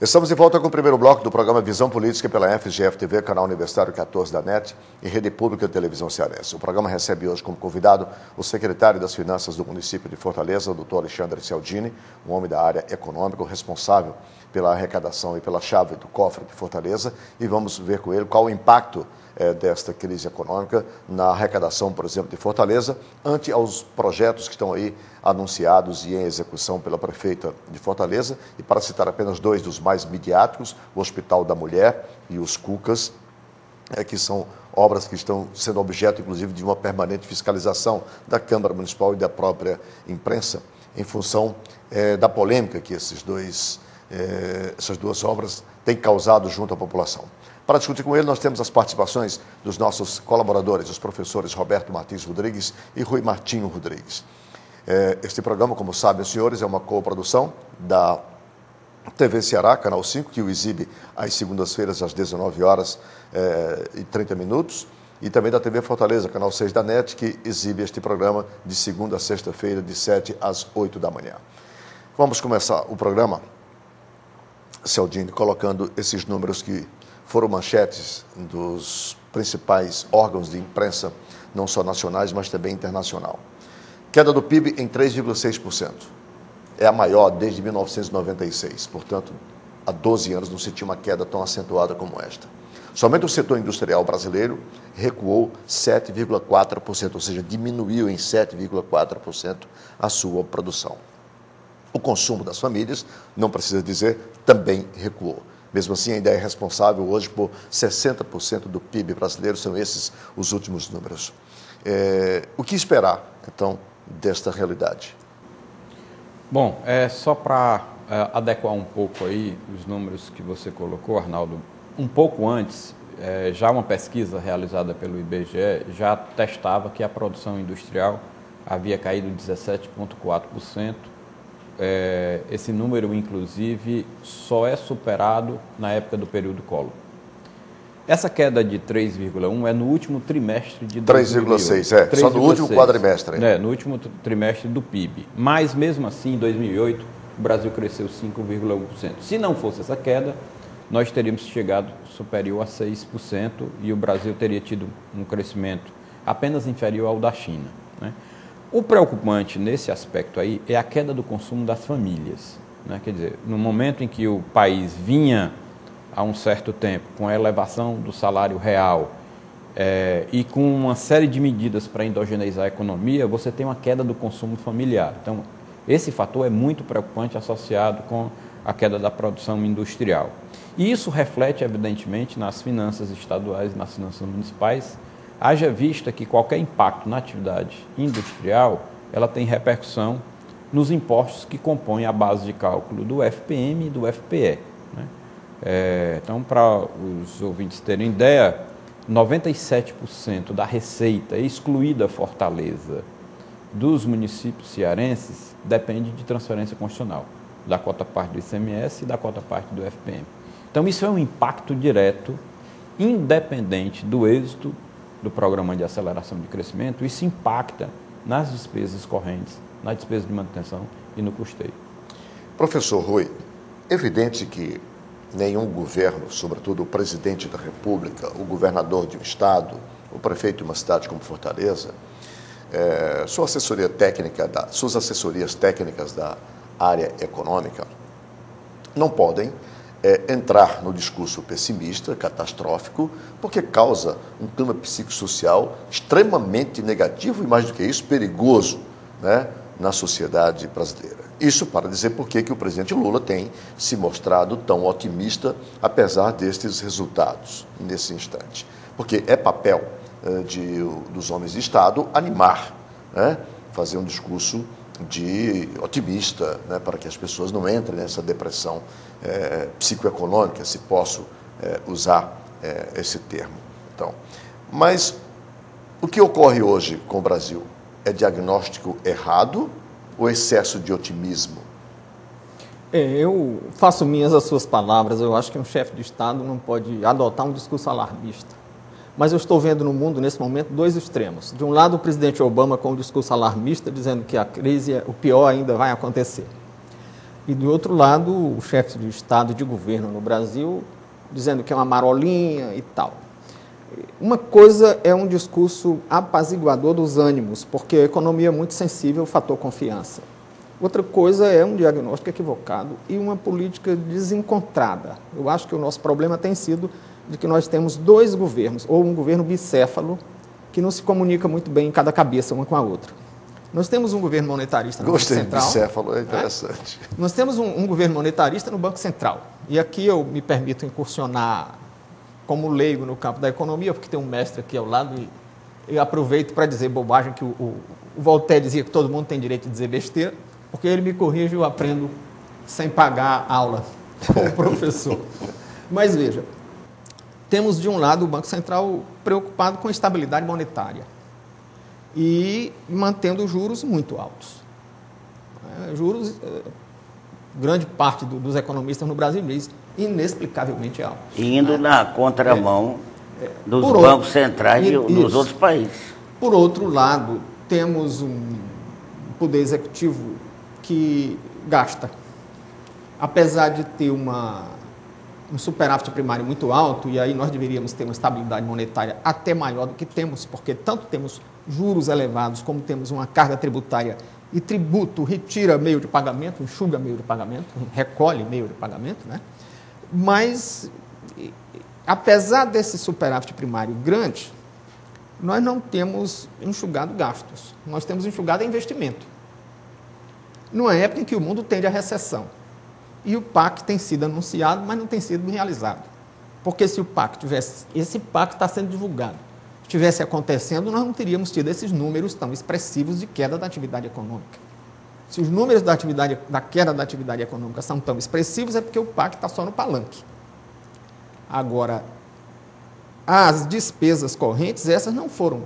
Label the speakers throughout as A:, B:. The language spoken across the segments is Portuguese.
A: Estamos de volta com o primeiro bloco do programa Visão Política pela FGF-TV, canal Universitário 14 da NET e Rede Pública de Televisão Cearense. O programa recebe hoje como convidado o secretário das Finanças do município de Fortaleza, o doutor Alexandre Cialdini, um homem da área econômica, responsável pela arrecadação e pela chave do cofre de Fortaleza, e vamos ver com ele qual o impacto desta crise econômica na arrecadação, por exemplo, de Fortaleza, ante aos projetos que estão aí anunciados e em execução pela prefeita de Fortaleza, e para citar apenas dois dos mais midiáticos, o Hospital da Mulher e os Cucas, que são obras que estão sendo objeto, inclusive, de uma permanente fiscalização da Câmara Municipal e da própria imprensa, em função da polêmica que essas duas obras têm causado junto à população. Para discutir com ele, nós temos as participações dos nossos colaboradores, os professores Roberto Martins Rodrigues e Rui Martinho Rodrigues. Este programa, como sabem os senhores, é uma coprodução da TV Ceará, Canal 5, que o exibe às segundas-feiras, às 19h30, e também da TV Fortaleza, Canal 6 da NET, que exibe este programa de segunda a sexta-feira, de 7 às 8 da manhã. Vamos começar o programa, Cialdini, colocando esses números que foram manchetes dos principais órgãos de imprensa, não só nacionais, mas também internacional. Queda do PIB em 3,6%. É a maior desde 1996. Portanto, há 12 anos não se tinha uma queda tão acentuada como esta. Somente o setor industrial brasileiro recuou 7,4%, ou seja, diminuiu em 7,4% a sua produção. O consumo das famílias, não precisa dizer, também recuou. Mesmo assim, ainda é responsável hoje por 60% do PIB brasileiro, são esses os últimos números. O que esperar, então, desta realidade?
B: Bom, só para adequar um pouco aí os números que você colocou, Arnaldo, um pouco antes, já uma pesquisa realizada pelo IBGE já testava que a produção industrial havia caído 17,4%. Esse número, inclusive, só é superado na época do período Collor. Essa queda de 3,1 é no último trimestre de
A: 3,6, só no último quadrimestre.
B: No último trimestre do PIB. Mas, mesmo assim, em 2008, o Brasil cresceu 5,1%. Se não fosse essa queda, nós teríamos chegado superior a 6% e o Brasil teria tido um crescimento apenas inferior ao da China, né? O preocupante nesse aspecto aí é a queda do consumo das famílias, né? Quer dizer, no momento em que o país vinha há um certo tempo com a elevação do salário real e com uma série de medidas para endogeneizar a economia, você tem uma queda do consumo familiar. Então, esse fator é muito preocupante associado com a queda da produção industrial. E isso reflete, evidentemente, nas finanças estaduais e nas finanças municipais, haja vista que qualquer impacto na atividade industrial, ela tem repercussão nos impostos que compõem a base de cálculo do FPM e do FPE, né? Então, para os ouvintes terem ideia, 97% da receita excluída Fortaleza dos municípios cearenses depende de transferência constitucional, da cota parte do ICMS e da cota parte do FPM. Então, isso é um impacto direto, independente do êxito do programa de aceleração de crescimento. Isso impacta nas despesas correntes, na despesa de manutenção e no custeio.
A: Professor Rui, evidente que nenhum governo, sobretudo o presidente da República, o governador de um estado, o prefeito de uma cidade como Fortaleza, suas assessorias técnicas da área econômica não podem entrar no discurso pessimista, catastrófico, porque causa um clima psicossocial extremamente negativo e, mais do que isso, perigoso, né, na sociedade brasileira. Isso para dizer por que o presidente Lula tem se mostrado tão otimista, apesar destes resultados, nesse instante. Porque é papel dos homens de Estado animar, né, fazer um discurso otimista, né, para que as pessoas não entrem nessa depressão psicoeconômica, se posso usar esse termo. Então, mas o que ocorre hoje com o Brasil? É diagnóstico errado ou excesso de otimismo?
C: Eu faço minhas as suas palavras. Eu acho que um chefe de Estado não pode adotar um discurso alarmista. Mas eu estou vendo no mundo, nesse momento, dois extremos. De um lado, o presidente Obama com um discurso alarmista, dizendo que a crise, o pior ainda vai acontecer. E, do outro lado, o chefe de Estado e de governo no Brasil dizendo que é uma marolinha e tal. Uma coisa é um discurso apaziguador dos ânimos, porque a economia é muito sensível ao fator confiança. Outra coisa é um diagnóstico equivocado e uma política desencontrada. Eu acho que o nosso problema tem sido de que nós temos dois governos, ou um governo bicéfalo, que não se comunica muito bem em cada cabeça uma com a outra. Nós temos um governo monetarista no Banco Central.
A: Gostei de bicéfalo, é interessante.
C: Nós temos um governo monetarista no Banco Central. E aqui eu me permito incursionar como leigo no campo da economia, porque tem um mestre aqui ao lado e eu aproveito para dizer bobagem que o Voltaire dizia que todo mundo tem direito de dizer besteira, porque ele me corrige e eu aprendo sem pagar aula com o professor. Mas veja, temos de um lado o Banco Central preocupado com a estabilidade monetária e mantendo juros muito altos. Juros, grande parte dos economistas no Brasil diz, inexplicavelmente altos.
D: Indo na contramão dos bancos centrais dos outros países.
C: Por outro lado, temos um poder executivo que gasta. Apesar de ter um superávit primário muito alto, e aí nós deveríamos ter uma estabilidade monetária até maior do que temos, porque tanto temos juros elevados, como temos uma carga tributária, e tributo retira meio de pagamento, enxuga meio de pagamento, recolhe meio de pagamento, né? Mas, apesar desse superávit primário grande, nós não temos enxugado gastos, nós temos enxugado investimento. Numa época em que o mundo tende à recessão. E o PAC tem sido anunciado, mas não tem sido realizado. Porque se o PAC tivesse, esse PAC está sendo divulgado, estivesse acontecendo, nós não teríamos tido esses números tão expressivos de queda da atividade econômica. Se os números da queda da atividade econômica são tão expressivos, é porque o PAC está só no palanque. Agora, as despesas correntes, essas não foram.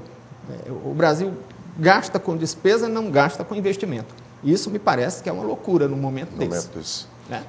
C: O Brasil gasta com despesa, não gasta com investimento. Isso me parece que é uma loucura no momento desse.
A: Né?